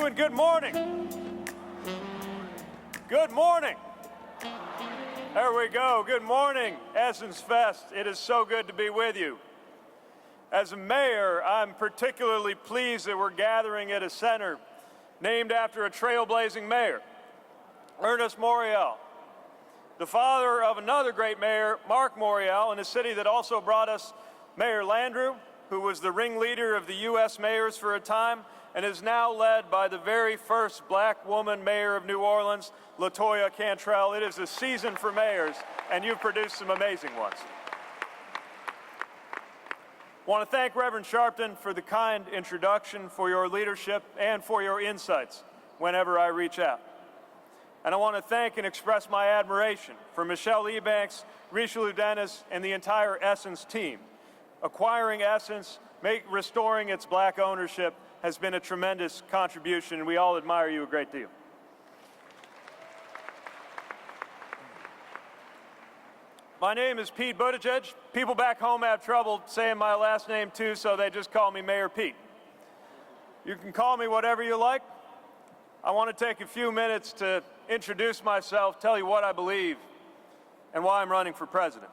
you and good morning. Good morning. There we go. Good morning, Essence Fest. It is so good to be with you. As a mayor, I'm particularly pleased that we're gathering at a center named after a trailblazing mayor, Ernest Morial, the father of another great mayor, Mark Morial, in a city that also brought us Mayor Landrieu, who was the ringleader of the U.S. mayors for a time and is now led by the very first black woman mayor of New Orleans, LaToya Cantrell. It is a season for mayors, and you've produced some amazing ones. I want to thank Reverend Sharpton for the kind introduction, for your leadership, and for your insights whenever I reach out. And I want to thank and express my admiration for Michelle Ebanks, Richelieu Dennis, and the entire Essence team. Acquiring Essence, restoring its black ownership has been a tremendous contribution, and we all admire you a great deal. My name is Pete Buttigieg. People back home have trouble saying my last name too, so they just call me Mayor Pete. You can call me whatever you like. I want to take a few minutes to introduce myself, tell you what I believe, and why I'm running for president.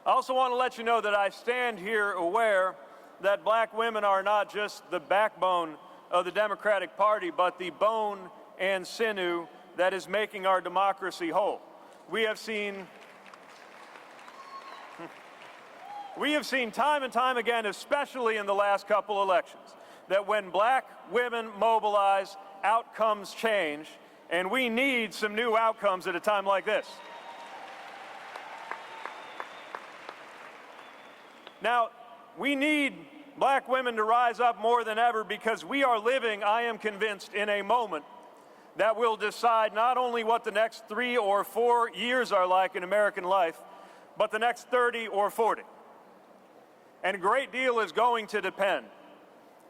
I also want to let you know that I stand here aware that black women are not just the backbone of the Democratic Party, but the bone and sinew that is making our democracy whole. We have seen time and time again, especially in the last couple elections, that when black women mobilize, outcomes change, and we need some new outcomes at a time like this. Now, we need black women to rise up more than ever because we are living, I am convinced, in a moment that will decide not only what the next 3 or 4 years are like in American life, but the next 30 or 40. And a great deal is going to depend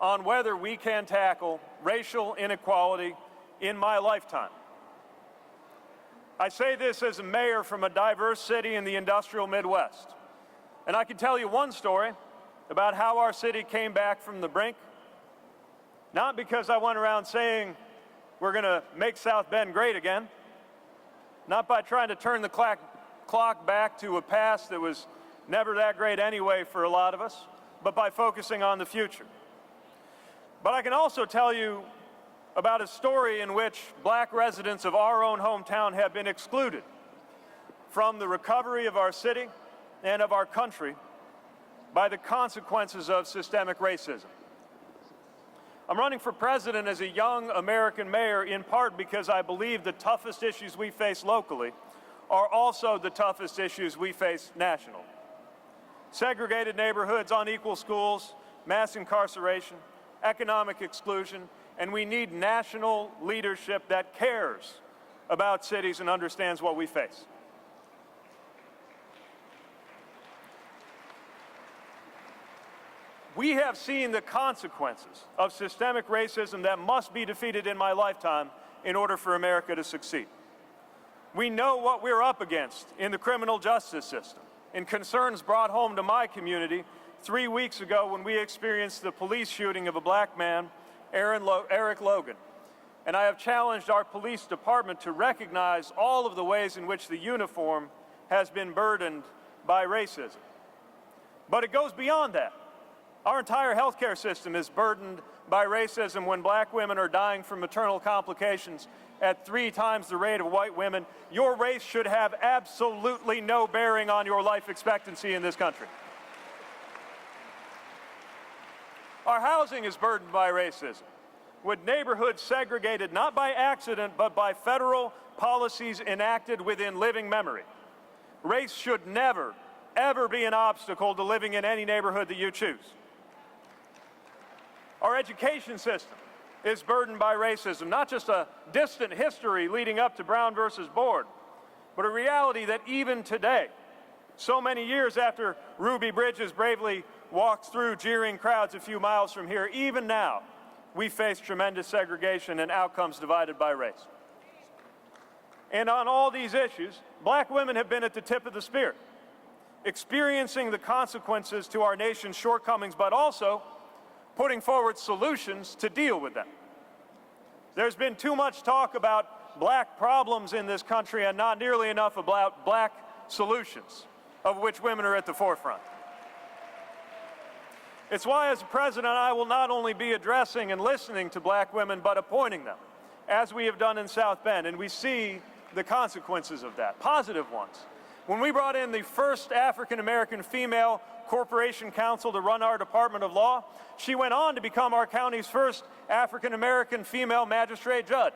on whether we can tackle racial inequality in my lifetime. I say this as a mayor from a diverse city in the industrial Midwest. And I can tell you one story about how our city came back from the brink, not because I went around saying we're going to make South Bend great again, not by trying to turn the clock back to a past that was never that great anyway for a lot of us, but by focusing on the future. But I can also tell you about a story in which black residents of our own hometown have been excluded from the recovery of our city and of our country by the consequences of systemic racism. I'm running for president as a young American mayor in part because I believe the toughest issues we face locally are also the toughest issues we face nationally. Segregated neighborhoods, unequal schools, mass incarceration, economic exclusion, and we need national leadership that cares about cities and understands what we face. We have seen the consequences of systemic racism that must be defeated in my lifetime in order for America to succeed. We know what we're up against in the criminal justice system, and concerns brought home to my community 3 weeks ago when we experienced the police shooting of a black man, Eric Logan. And I have challenged our police department to recognize all of the ways in which the uniform has been burdened by racism. But it goes beyond that. Our entire healthcare system is burdened by racism when black women are dying from maternal complications at 3 times the rate of white women. Your race should have absolutely no bearing on your life expectancy in this country. Our housing is burdened by racism, with neighborhoods segregated not by accident, but by federal policies enacted within living memory. Race should never, ever be an obstacle to living in any neighborhood that you choose. Our education system is burdened by racism, not just a distant history leading up to Brown versus Board, but a reality that even today, so many years after Ruby Bridges bravely walked through jeering crowds a few miles from here, even now, we face tremendous segregation and outcomes divided by race. And on all these issues, black women have been at the tip of the spear, experiencing the consequences to our nation's shortcomings, but also putting forward solutions to deal with them. There's been too much talk about black problems in this country and not nearly enough about black solutions, of which women are at the forefront. It's why, as president, I will not only be addressing and listening to black women, but appointing them, as we have done in South Bend, and we see the consequences of that, positive ones. When we brought in the first African-American female corporation counsel to run our Department of Law, she went on to become our county's first African-American female magistrate judge.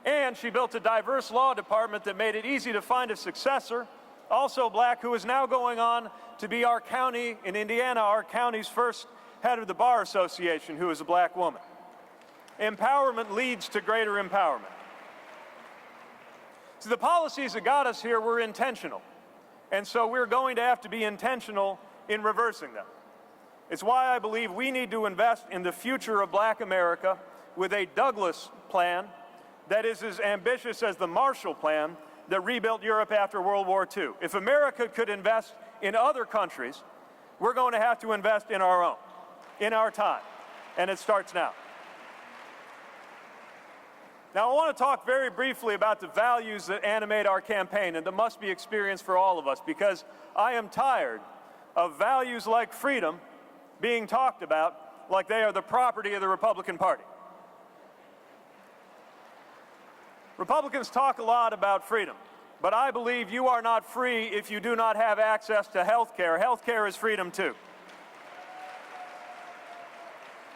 And she built a diverse law department that made it easy to find a successor, also black, who is now going on to be our county in Indiana, our county's first head of the Bar Association, who is a black woman. Empowerment leads to greater empowerment. So the policies that got us here were intentional, and so we're going to have to be intentional in reversing them. It's why I believe we need to invest in the future of black America with a Douglas plan that is as ambitious as the Marshall Plan that rebuilt Europe after World War II. If America could invest in other countries, we're going to have to invest in our own, in our time, and it starts now. Now, I want to talk very briefly about the values that animate our campaign and that must be experienced for all of us, because I am tired of values like freedom being talked about like they are the property of the Republican Party. Republicans talk a lot about freedom, but I believe you are not free if you do not have access to health care. Health care is freedom too.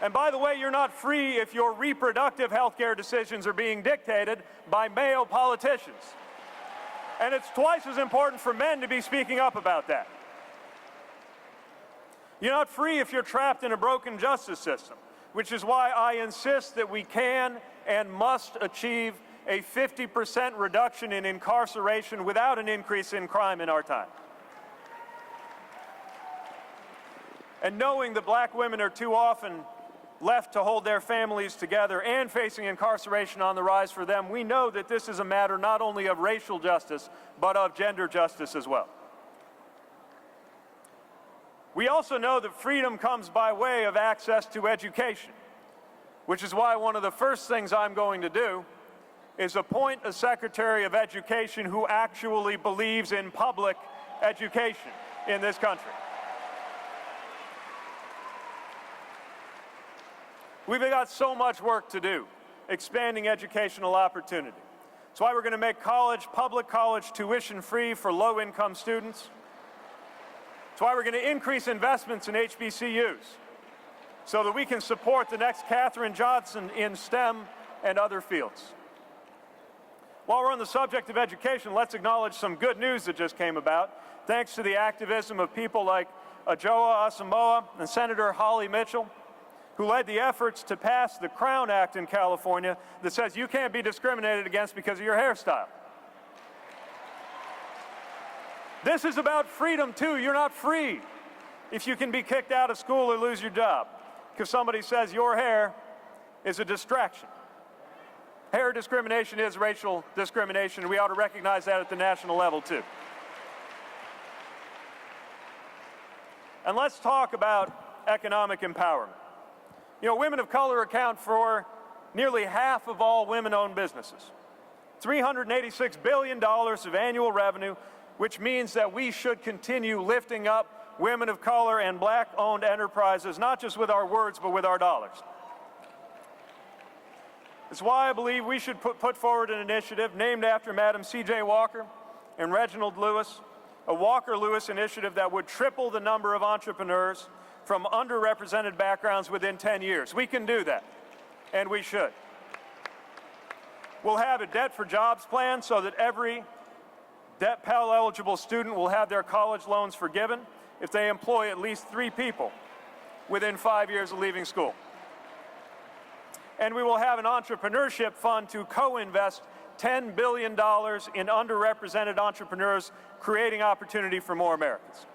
And by the way, you're not free if your reproductive health care decisions are being dictated by male politicians. And it's twice as important for men to be speaking up about that. You're not free if you're trapped in a broken justice system, which is why I insist that we can and must achieve a 50% reduction in incarceration without an increase in crime in our time. And knowing that black women are too often left to hold their families together and facing incarceration on the rise for them, we know that this is a matter not only of racial justice, but of gender justice as well. We also know that freedom comes by way of access to education, which is why one of the first things I'm going to do is appoint a Secretary of Education who actually believes in public education in this country. We've got so much work to do, expanding educational opportunity. That's why we're going to make public college tuition free for low-income students. That's why we're going to increase investments in HBCUs so that we can support the next Katherine Johnson in STEM and other fields. While we're on the subject of education, let's acknowledge some good news that just came about, thanks to the activism of people like Adjoa Asamoah and Senator Holly Mitchell, who led the efforts to pass the Crown Act in California that says you can't be discriminated against because of your hairstyle. This is about freedom, too. You're not free if you can be kicked out of school or lose your job because somebody says your hair is a distraction. Hair discrimination is racial discrimination, and we ought to recognize that at the national level, too. And let's talk about economic empowerment. You know, women of color account for nearly half of all women-owned businesses. $386 billion of annual revenue, which means that we should continue lifting up women of color and black-owned enterprises, not just with our words, but with our dollars. It's why I believe we should put forward an initiative named after Madam C.J. Walker and Reginald Lewis, a Walker-Lewis initiative that would triple the number of entrepreneurs from underrepresented backgrounds within 10 years. We can do that, and we should. We'll have a debt for jobs plan so that every debt Pell-eligible student will have their college loans forgiven if they employ at least 3 people within 5 years of leaving school. And we will have an entrepreneurship fund to co-invest $10 billion in underrepresented entrepreneurs, creating opportunity for more Americans.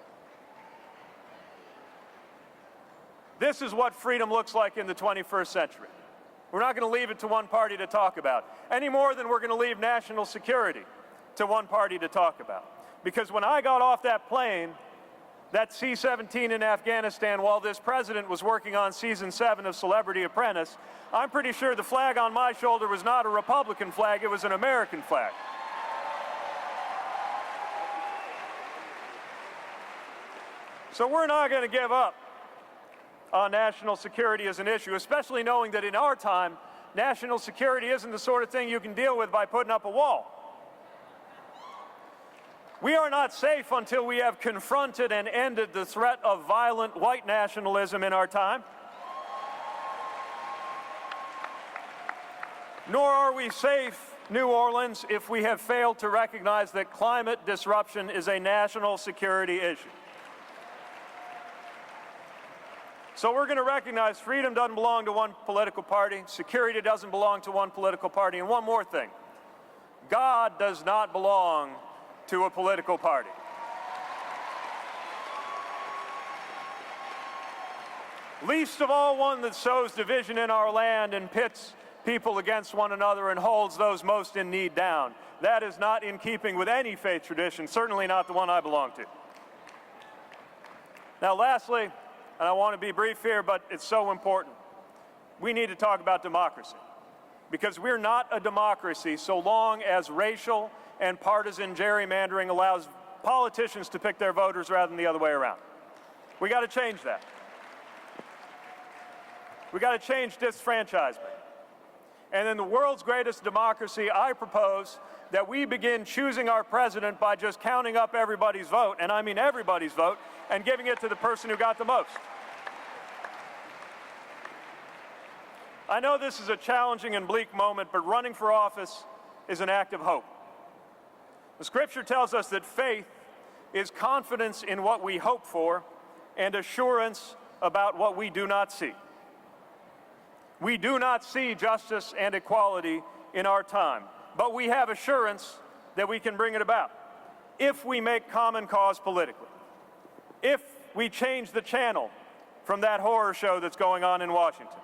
This is what freedom looks like in the 21st century. We're not going to leave it to one party to talk about, any more than we're going to leave national security to one party to talk about. Because when I got off that plane that C-17 in Afghanistan while this president was working on season 7 of Celebrity Apprentice, I'm pretty sure the flag on my shoulder was not a Republican flag, it was an American flag. So we're not going to give up on national security as an issue, especially knowing that in our time, national security isn't the sort of thing you can deal with by putting up a wall. We are not safe until we have confronted and ended the threat of violent white nationalism in our time. Nor are we safe, New Orleans, if we have failed to recognize that climate disruption is a national security issue. So we're going to recognize freedom doesn't belong to one political party, security doesn't belong to one political party, and one more thing, God does not belong to a political party. Least of all one that sows division in our land and pits people against one another and holds those most in need down. That is not in keeping with any faith tradition, certainly not the one I belong to. Now lastly, and I want to be brief here, but it's so important, we need to talk about democracy. Because we're not a democracy so long as racial and partisan gerrymandering allows politicians to pick their voters rather than the other way around. We got to change that. We got to change disfranchisement. And in the world's greatest democracy, I propose that we begin choosing our president by just counting up everybody's vote, and I mean everybody's vote, and giving it to the person who got the most. I know this is a challenging and bleak moment, but running for office is an act of hope. The Scripture tells us that faith is confidence in what we hope for and assurance about what we do not see. We do not see justice and equality in our time, but we have assurance that we can bring it about if we make common cause politically, if we change the channel from that horror show that's going on in Washington.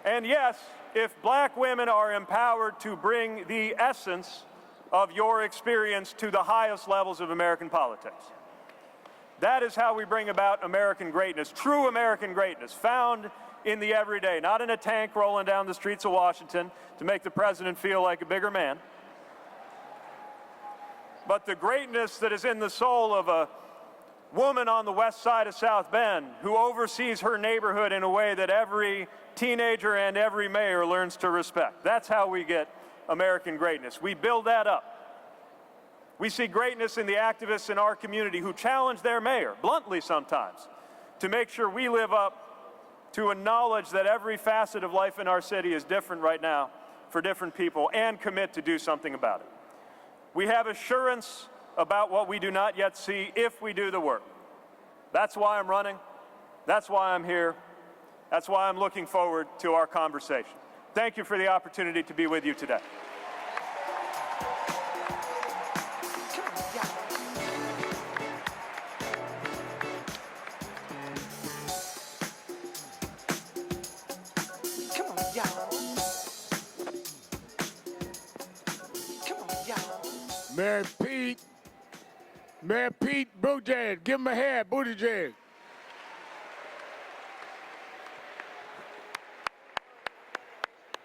And yes, if black women are empowered to bring the essence of your experience to the highest levels of American politics. That is how we bring about American greatness, true American greatness, found in the everyday, not in a tank rolling down the streets of Washington to make the president feel like a bigger man, but the greatness that is in the soul of a woman on the west side of South Bend who oversees her neighborhood in a way that every teenager and every mayor learns to respect. That's how we get American greatness. We build that up. We see greatness in the activists in our community who challenge their mayor, bluntly sometimes, to make sure we live up to a knowledge that every facet of life in our city is different right now for different people, and commit to do something about it. We have assurance about what we do not yet see if we do the work. That's why I'm running. That's why I'm here. That's why I'm looking forward to our conversation. Thank you for the opportunity to be with you today. Mayor Pete Buttigieg, give him a hand, Buttigieg.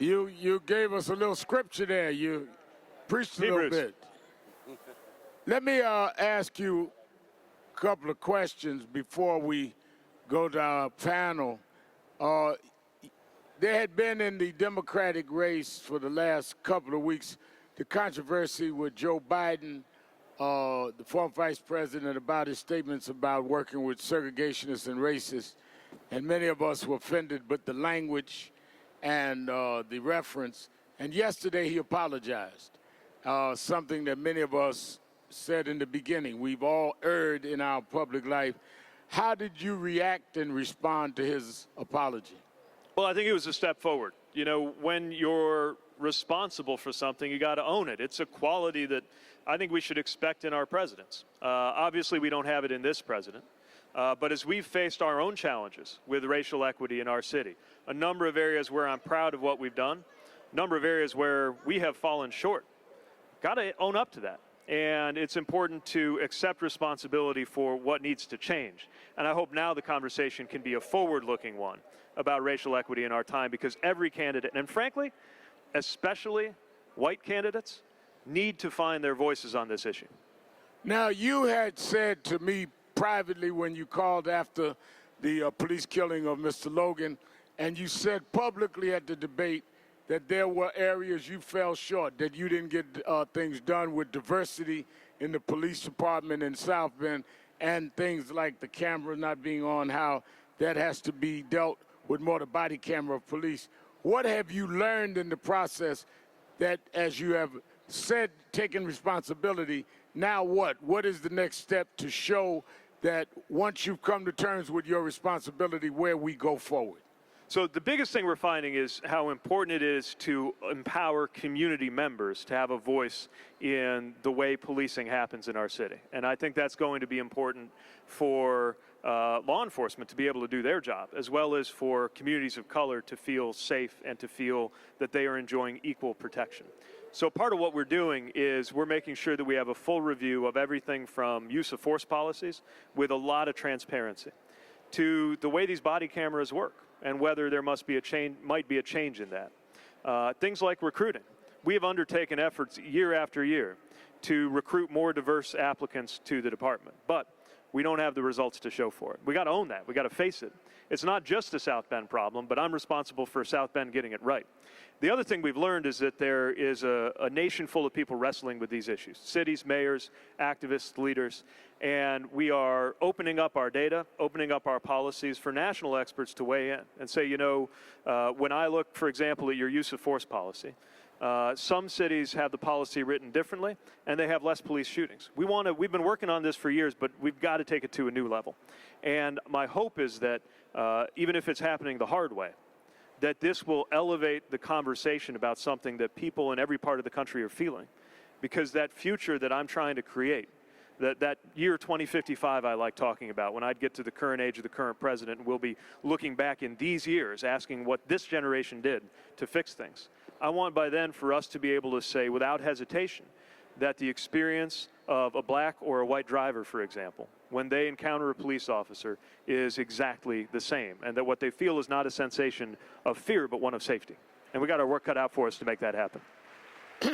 You gave us a little scripture there. You preached a little bit. Let me ask you a couple of questions before we go to our panel. There had been in the Democratic race for the last couple of weeks the controversy with Joe Biden, the former vice president, about his statements about working with segregationists and racists. And many of us were offended, but the language and the reference. And yesterday he apologized, something that many of us said in the beginning. We've all erred in our public life. How did you react and respond to his apology? Well, I think it was a step forward. You know, when you're responsible for something, you got to own it. It's a quality that I think we should expect in our presidents. Obviously, we don't have it in this president. But as we've faced our own challenges with racial equity in our city, a number of areas where I'm proud of what we've done, a number of areas where we have fallen short, got to own up to that. And it's important to accept responsibility for what needs to change. And I hope now the conversation can be a forward-looking one about racial equity in our time, because every candidate, and frankly, especially white candidates, need to find their voices on this issue. Now, you had said to me privately when you called after the police killing of Mr. Logan, and you said publicly at the debate that there were areas you fell short, that you didn't get things done with diversity in the police department in South Bend, and things like the camera not being on, how that has to be dealt with more the body camera of police. What have you learned in the process that, as you have said, taken responsibility, now what? What is the next step to show that once you've come to terms with your responsibility, where we go forward? So the biggest thing we're finding is how important it is to empower community members to have a voice in the way policing happens in our city. And I think that's going to be important for law enforcement to be able to do their job, as well as for communities of color to feel safe and to feel that they are enjoying equal protection. So part of what we're doing is we're making sure that we have a full review of everything from use of force policies with a lot of transparency to the way these body cameras work and whether there might be a change in that. Things like recruiting. We have undertaken efforts year after year to recruit more diverse applicants to the department, but we don't have the results to show for it. We got to own that. We got to face it. It's not just a South Bend problem, but I'm responsible for South Bend getting it right. The other thing we've learned is that there is a nation full of people wrestling with these issues, cities, mayors, activists, leaders, and we are opening up our data, opening up our policies for national experts to weigh in and say, you know, when I look, for example, at your use of force policy, some cities have the policy written differently, and they have less police shootings. We've been working on this for years, but we've got to take it to a new level. And my hope is that even if it's happening the hard way, that this will elevate the conversation about something that people in every part of the country are feeling. Because that future that I'm trying to create, that year 2055 I like talking about, when I'd get to the current age of the current president, and we'll be looking back in these years, asking what this generation did to fix things. I want by then for us to be able to say without hesitation that the experience of a black or a white driver, for example, when they encounter a police officer is exactly the same, and that what they feel is not a sensation of fear, but one of safety. And we got our work cut out for us to make that happen.